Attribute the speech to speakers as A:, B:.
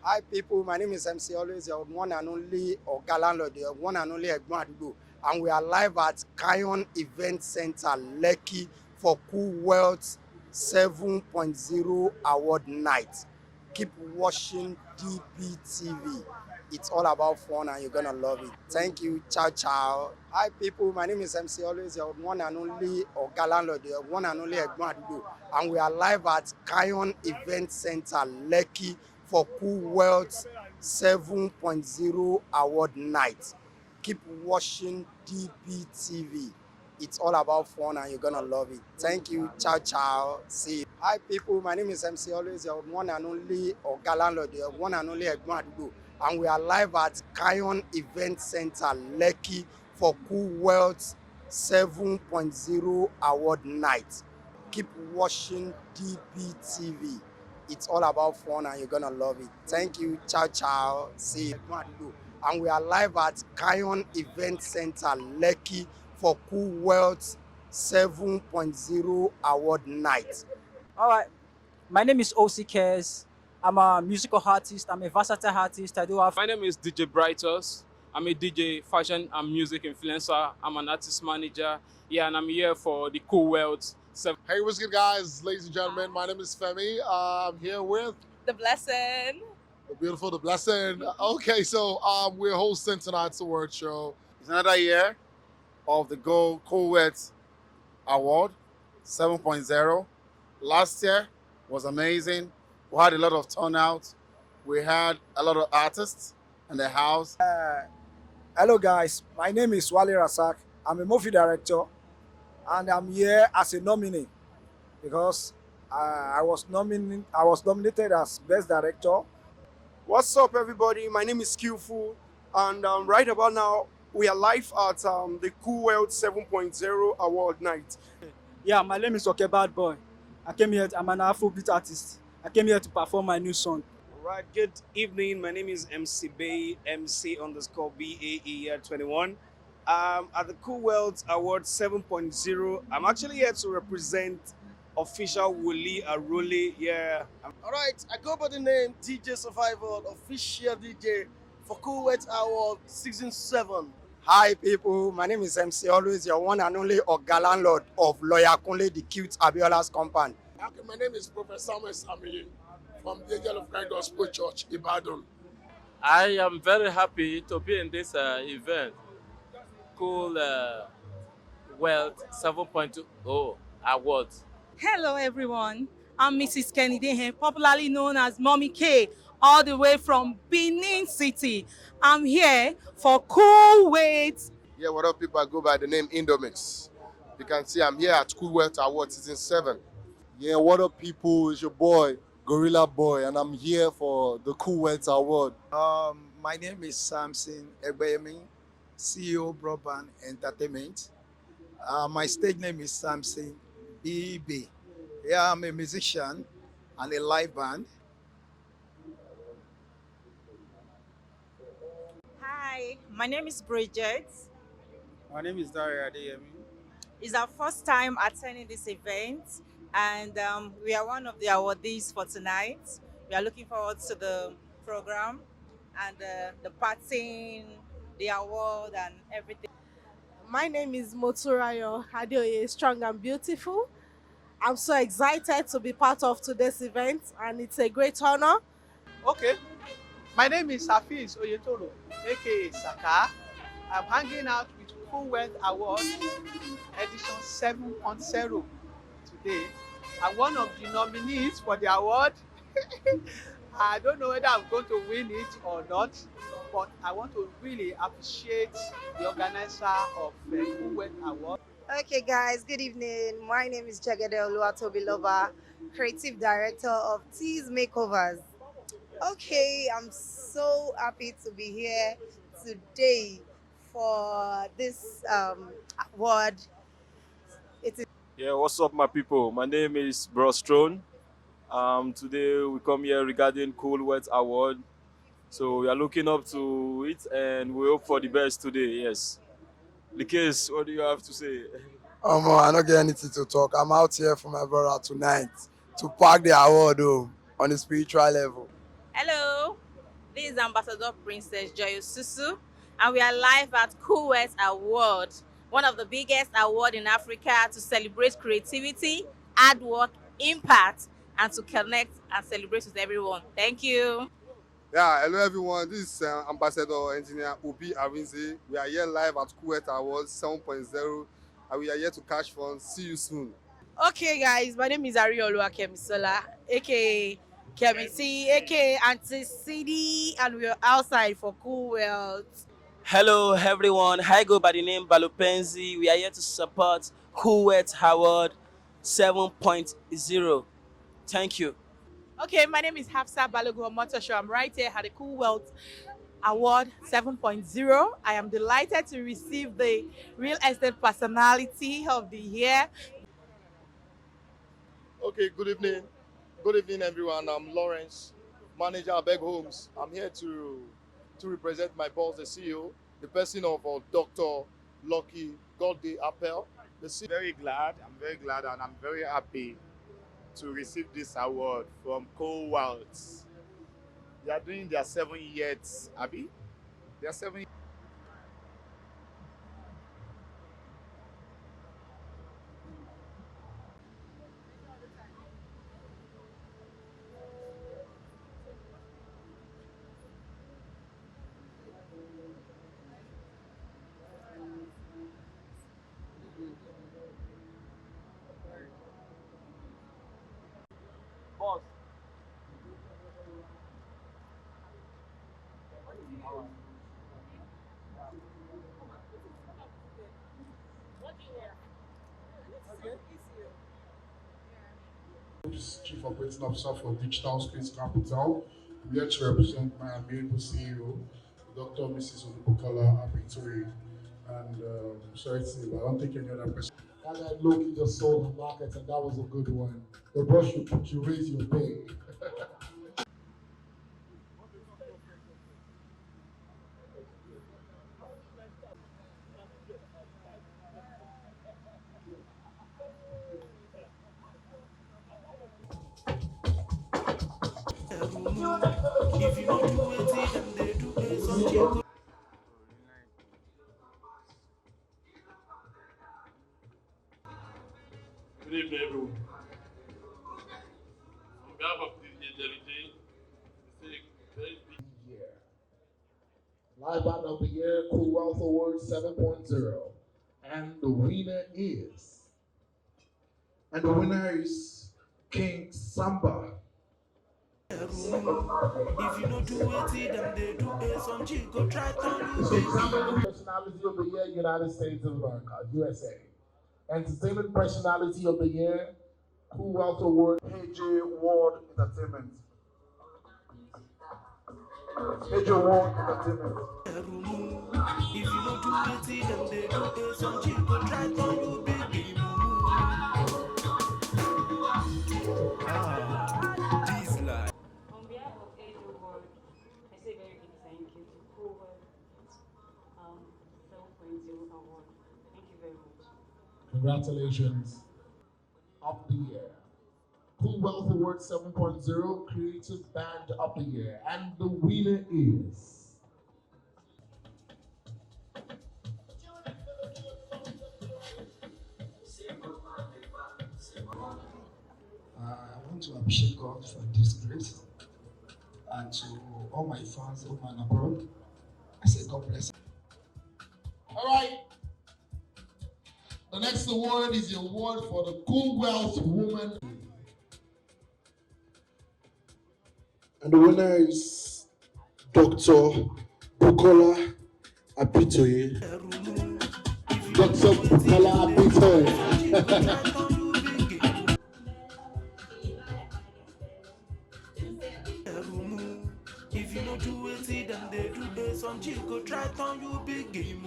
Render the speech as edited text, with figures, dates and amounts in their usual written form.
A: Hi people, my name is MC Always, your one and only Oga Landlord, your one and only Egbon Adugo, and we are live at Kion Event Center, Lekki for Cool Wealth 7.0 Award Night. Keep watching DBTV. It's all about fun and you're gonna love it. Thank you. Ciao, ciao. Hi people, my name is MC Always, your one and only Oga Landlord, your one and only Egbon Adugo, and we are live at Kion Event Center, Lekki for Cool Wealth 7.0 Award Night. Keep watching DBTV. It's all about fun and you're gonna love it. Thank you. Ciao, ciao. See you. Hi people, my name is MC Always, your one and only Oga Landlord, your one and only Egbon Adugo, and we are live at Kion Event Center, Lekki for Cool Wealth 7.0 Award Night. Keep watching DBTV. It's all about fun and you're gonna love it. Thank you. Ciao, ciao. See you. And we are live at Kion Event Center, Lekki for Cool Wealth 7.0 Award Night.
B: All right. My name is OC Cares. I'm a musical artist. I'm a versatile artist. I do have.
C: My name is DJ Brightos. I'm a DJ, fashion and music influencer. I'm an artist manager. Yeah, and I'm here for the Cool World.
D: Hey, what's good, guys? Ladies and gentlemen, my name is Femi. I'm here with
E: The Blessing.
D: the beautiful The Blessing. Okay, so we're hosting tonight's award show.
F: It's another year of the Cool Wet Award 7.0. Last year was amazing. We had a lot of turnout. We had a lot of artists in the house.
G: Hello guys, my name is Wale Rasak. I'm a movie director and I'm here as a nominee because I was nominated as best director.
H: What's up, everybody? My name is Skillful, and right about now we are live at the Cool World 7.0 Award Night.
B: Yeah, my name is Okay Bad Boy. I'm an Afrobeat artist. I came here to perform my new song.
I: Right, good evening. My name is MC Bay, MC_BAE 21. At the Cool World Award 7.0, I'm actually here to represent official Wuli Arole. Yeah.
J: All right, I go by the name DJ Survival, official DJ for Cool Wet Award Season 7.
A: Hi people, my name is MC Always, your one and only Oga Landlord of Lawyer Kunle, the cute Abiola's compound.
D: Okay, my name is Professor Samuel Samili from the Angel of God Gospel Church, Ibadan.
K: I am very happy to be in this event, Cool Wealth 7.0 Awards.
E: Hello, everyone. I'm Mrs. Kennedy, popularly known as Mommy K, all the way from Benin City. I'm here for Cool Weight.
D: Yeah, what up, people? I go by the name Indomix. You can see I'm here at Cool Wet Award Season 7.
L: Yeah, what up, people? It's your boy, Gorilla Boy, and I'm here for the Cool Wet Award.
G: My name is Samson Egbeyemi, CEO Broadband Entertainment. My stage name is Samson BB. Yeah, I'm a musician and a live band.
E: Hi, my name is Bridget.
M: My name is Daria Adeyemi.
E: It's our first time attending this event, and we are one of the awardees for tonight. We are looking forward to the program and the partying, the award, and everything.
N: My name is Moturayo Adeoye, Strong and Beautiful. I'm so excited to be part of today's event, and it's a great honor.
O: Okay, my name is Hafiz Oyetoro, aka Saka. I'm hanging out with Cool Wealth Award edition 7.0 today. I'm one of the nominees for the award. I don't know whether I'm going to win it or not, but I want to really appreciate the organizer of the Cool Wealth Award.
P: Okay guys, good evening. My name is Jagede Oluwatobilova, creative director of Tease Makeovers. Okay, I'm so happy to be here today for this award.
Q: Yeah, what's up, my people? My name is Bro Strone. Today we come here regarding Cool Wet Award. So we are looking up to it and we hope for the best today, yes. The case, what do you have to say?
A: I don't get anything to talk. I'm out here for my brother tonight to pack the award on a spiritual level.
E: Hello, This is Ambassador Princess Joy Susu, and we are live at Kuwait Award, one of the biggest awards in Africa to celebrate creativity, hard work, impact, and to connect and celebrate with everyone. Thank you.
R: Yeah, hello everyone. This is Ambassador Engineer Obi Arinze. We are here live at Kuwait Awards 7.0, and we are here to catch fun. See you soon.
S: Okay, guys, my name is Ariolu Kemisola, aka Kemisi, aka Auntie CD, and we're outside for Cool World.
T: Hello everyone, I go by the name Balupenzi. We are here to support Kuwait Award 7.0. Thank you.
O: Okay, my name is Hafsa Balogun Motosho. I'm right here at the Cool World Award 7.0. I am delighted to receive the Real Estate Personality of the Year.
L: Okay, good evening. Good evening, everyone. I'm Lawrence, manager of Beg Homes. I'm here to represent my boss, the CEO, the person of Dr. Lucky Godday Appel.
U: Very glad. I'm very glad and I'm very happy to receive this award from Coal Worlds. They are doing their 7 years, Abby. They are 7 years.
T: Boss.
V: Chief Operating Officer for Digital Space Capital. I'm here to represent my amiable CEO, Dr. Mrs. Olubukola Abitori. And sorry to say, but I don't think any other person.
W: That guy Loki just sold the market, and that was a good one. The boss should put you raise your pay.
X: If you don't do it, then they do it. Some
Y: Good evening, everyone. On behalf of the delegate, it's a very big
W: year. Live Band of the Year, Cool Wealth Award 7.0. And the winner is King Samba.
X: If you don't do it, then they do it. Some chico try to lose
W: Entertainment Personality of the Year, United States of America, USA. Entertainment Personality of the Year, Cool Wealth Award, AJ Ward Entertainment. AJ Ward Entertainment.
X: If you don't do it, then they do it. Some chico try to you baby. This life.
Z: On behalf of AJ Ward, I say very big thank you to Cool World 7.0 Award. Thank you very much.
W: Congratulations. Of the Year. Cool Wealth Award 7.0 Creative Band of the Year. And the winner is
G: I want to appreciate God for this grace, and to all my fans home and abroad. I say God bless.
W: all right. The next award is the award for the Cool Wealth Woman. And the winner is Dr. Bukola Abitoye. Dr. Bukola Abitoye.
X: If you don't do it, then they do it. Some chico try to you big game.